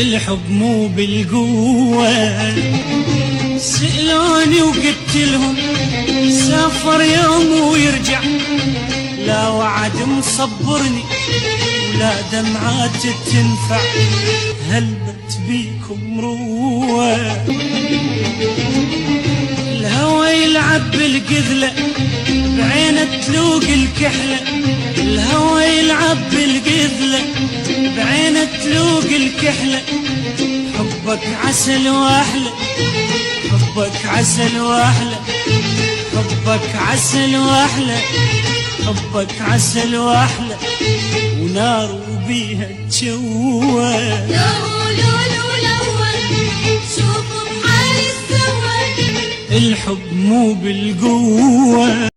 الحب مو بالقوة، سألوني وقلت لهم سافر يوم ويرجع، لا وعد مصبرني ولا دمعات تنفع، هلبت بيكم روة. الهوى يلعب بالقذلة بعين تلوق الكحلة، الهوى يلعب بالقذلة بعين تلوق الكحلة، حبك عسل واحلى، حبك عسل واحلى، حبك عسل واحلى، حبك عسل واحلى، ونار وبيها تشوى. الحب مو بالقوة.